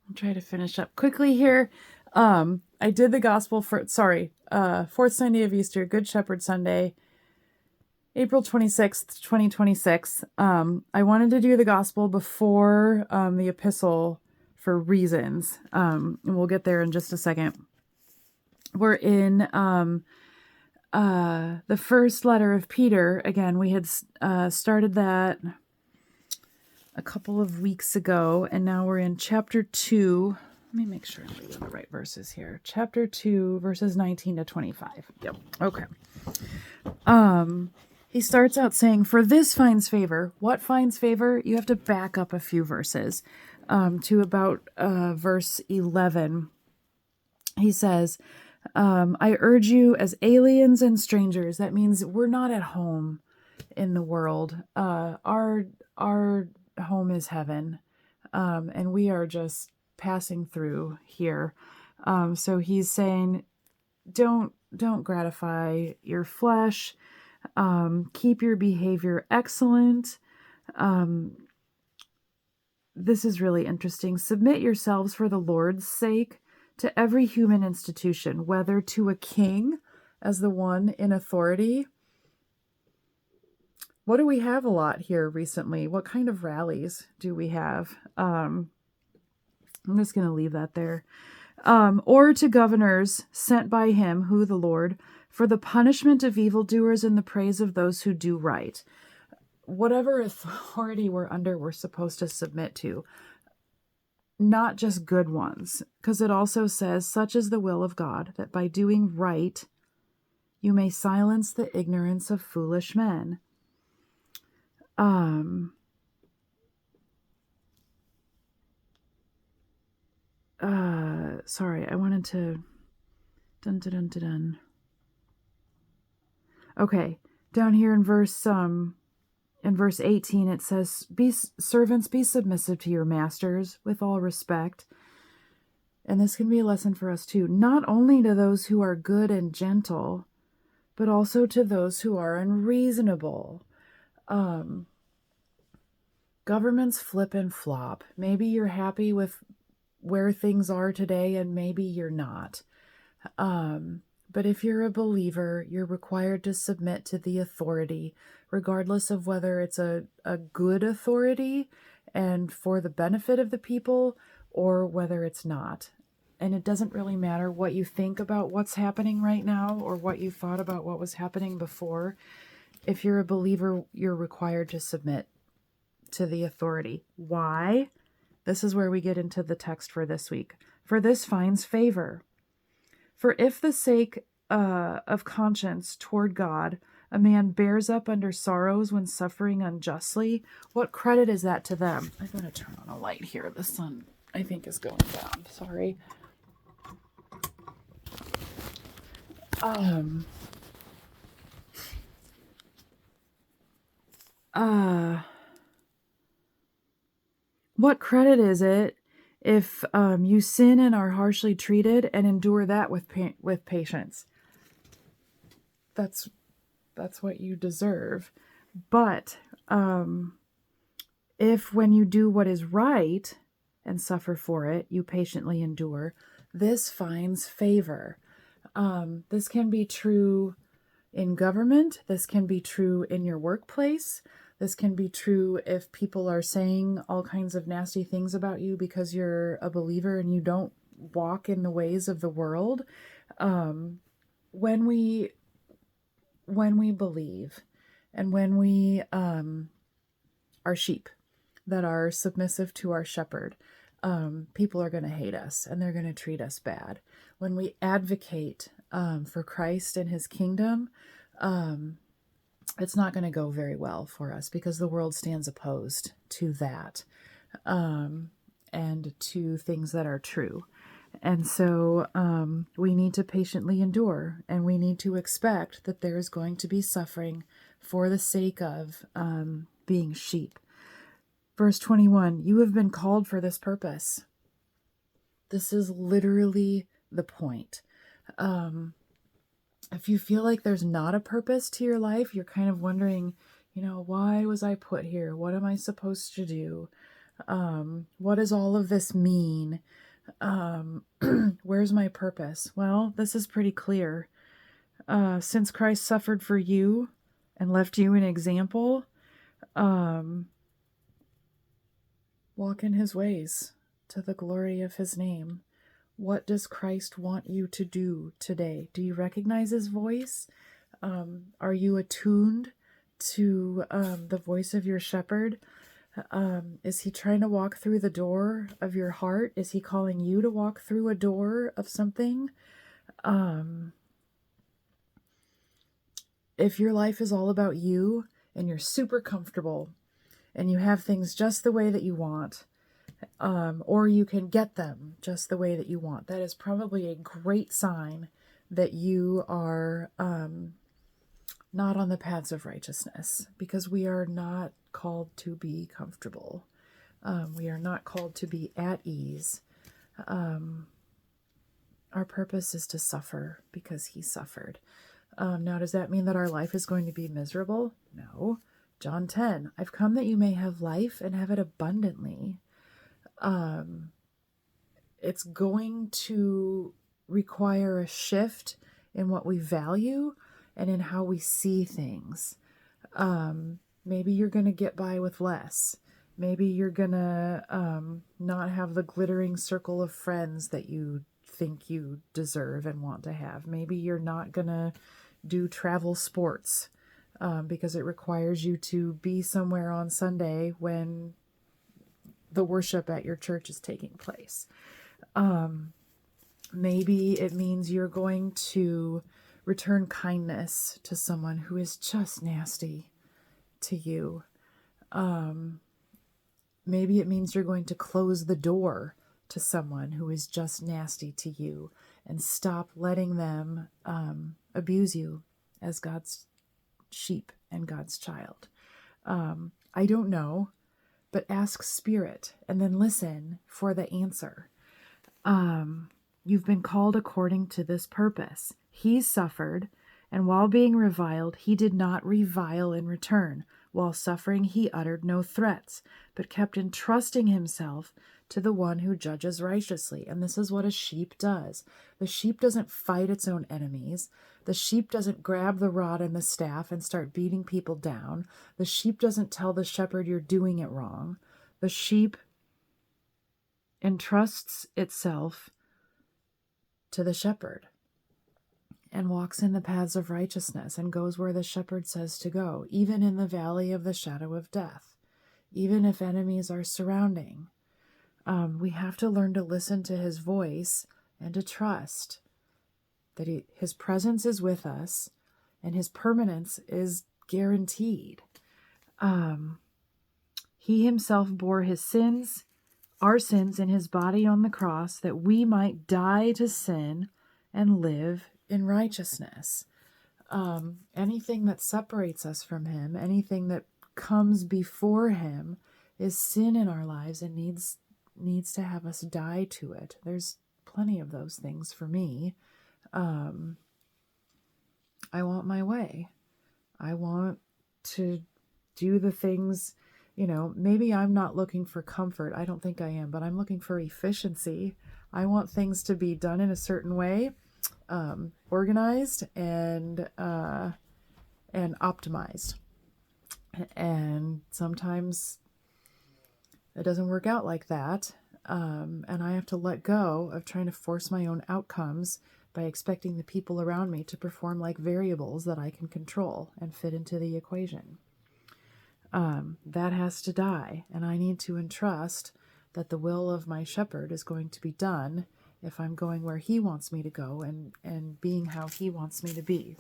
I'll try to finish up quickly here. I did the gospel fourth Sunday of Easter, Good Shepherd Sunday, April 26th, 2026. I wanted to do the gospel before the epistle for reasons. And we'll get there in just a second. We're in the first letter of Peter. Again, we had started that a couple of weeks ago, and now we're in chapter 2. Let me make sure I'm reading the right verses here. Chapter 2, verses 19 to 25. Yep. Okay. He starts out saying, "For this finds favor." What finds favor? You have to back up a few verses to about verse 11. He says, "I urge you as aliens and strangers." That means we're not at home in the world. Our home is heaven, and we are just passing through here. So he's saying, don't gratify your flesh. Keep your behavior excellent. This is really interesting. "Submit yourselves for the Lord's sake to every human institution, whether to a king as the one in authority." What do we have a lot here recently? What kind of rallies do we have? I'm just going to leave that there. "Or to governors sent by him," who, the Lord, "for the punishment of evildoers and the praise of those who do right." Whatever authority we're under, we're supposed to submit to. Not just good ones, because it also says, "Such is the will of God, that by doing right, you may silence the ignorance of foolish men." Sorry, I wanted to Okay, down here in verse 18 it says, "Servants, be submissive to your masters with all respect." And this can be a lesson for us too, not only to those who are good and gentle, but also to those who are unreasonable. Governments flip and flop. Maybe you're happy with where things are today, and maybe you're not. But if you're a believer, you're required to submit to the authority, regardless of whether it's a good authority and for the benefit of the people, or whether it's not. And it doesn't really matter what you think about what's happening right now or what you thought about what was happening before. If you're a believer, you're required to submit to the authority. Why? This is where we get into the text for this week. "For this finds favor. For if the sake of conscience toward God, a man bears up under sorrows when suffering unjustly, what credit is that to them?" I'm going to turn on a light here. The sun, I think, is going down. Sorry. What credit is it if you sin and are harshly treated and endure that with patience? That's what you deserve. But if when you do what is right and suffer for it, you patiently endure, this finds favor. This can be true in government. This can be true in your workplace. This can be true if people are saying all kinds of nasty things about you because you're a believer and you don't walk in the ways of the world. When we believe and when we are sheep that are submissive to our shepherd, people are going to hate us and they're going to treat us bad. When we advocate for Christ and his kingdom, it's not going to go very well for us because the world stands opposed to that and to things that are true. And so we need to patiently endure, and we need to expect that there is going to be suffering for the sake of being sheep. Verse 21, "You have been called for this purpose." This is literally the point. If you feel like there's not a purpose to your life, you're kind of wondering, why was I put here? What am I supposed to do? What does all of this mean? Where's my purpose? Well, this is pretty clear. Since Christ suffered for you and left you an example, walk in his ways to the glory of his name. What does Christ want you to do today? Do you recognize his voice? Are you attuned to the voice of your shepherd? Is he trying to walk through the door of your heart? Is he calling you to walk through a door of something? If your life is all about you and you're super comfortable and you have things just the way that you want, or you can get them just the way that you want, that is probably a great sign that you are not on the paths of righteousness, because we are not called to be comfortable. We are not called to be at ease. Our purpose is to suffer because he suffered. Now, does that mean that our life is going to be miserable? No. John 10, I've come that you may have life and have it abundantly. It's going to require a shift in what we value and in how we see things. Maybe you're going to get by with less. Maybe you're going to not have the glittering circle of friends that you think you deserve and want to have. Maybe you're not going to do travel sports because it requires you to be somewhere on Sunday when the worship at your church is taking place. Maybe it means you're going to return kindness to someone who is just nasty to you. Maybe it means you're going to close the door to someone who is just nasty to you and stop letting them abuse you as God's sheep and God's child. I don't know, but ask Spirit and then listen for the answer. You've been called according to this purpose. He suffered, and while being reviled, he did not revile in return. While suffering, he uttered no threats, but kept entrusting himself to the one who judges righteously. And this is what a sheep does. The sheep doesn't fight its own enemies. The sheep doesn't grab the rod and the staff and start beating people down. The sheep doesn't tell the shepherd you're doing it wrong. The sheep entrusts itself to the shepherd and walks in the paths of righteousness and goes where the shepherd says to go, even in the valley of the shadow of death, even if enemies are surrounding. We have to learn to listen to his voice and to trust that his presence is with us and his permanence is guaranteed. He himself bore his sins, our sins, in his body on the cross, that we might die to sin and live in righteousness. Anything that separates us from him, anything that comes before him, is sin in our lives and needs to have us die to it. There's plenty of those things for me. I want my way. I want to do the things, maybe I'm not looking for comfort. I don't think I am, but I'm looking for efficiency. I want things to be done in a certain way, organized and optimized. And sometimes it doesn't work out like that. And I have to let go of trying to force my own outcomes by expecting the people around me to perform like variables that I can control and fit into the equation. That has to die, and I need to entrust that the will of my shepherd is going to be done if I'm going where he wants me to go and being how he wants me to be.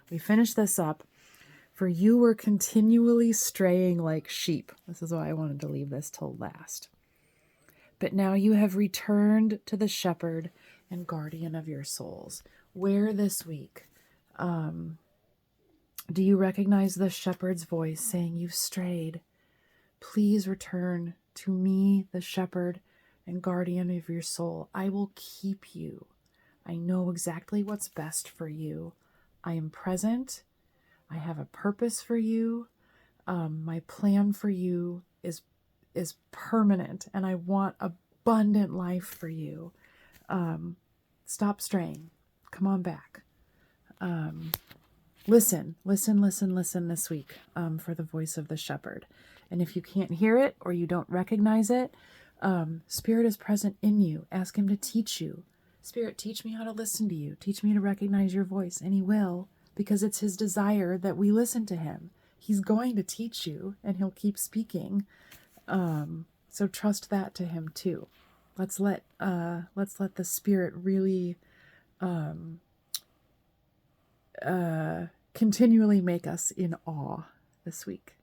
We finish this up. For you were continually straying like sheep. This is why I wanted to leave this till last. But now you have returned to the shepherd and guardian of your souls. Where this week do you recognize the shepherd's voice saying, you've strayed? Please return to me, the shepherd and guardian of your soul. I will keep you. I know exactly what's best for you. I am present. I have a purpose for you. My plan for you is is permanent, and I want abundant life for you. Stop straying. Come on back. Listen this week for the voice of the shepherd. And if you can't hear it or you don't recognize it, Spirit is present in you. Ask him to teach you. Spirit, teach me how to listen to you. Teach me to recognize your voice. And he will, because it's his desire that we listen to him. He's going to teach you, and he'll keep speaking. So trust that to him too. Let's let the Spirit really continually make us in awe this week.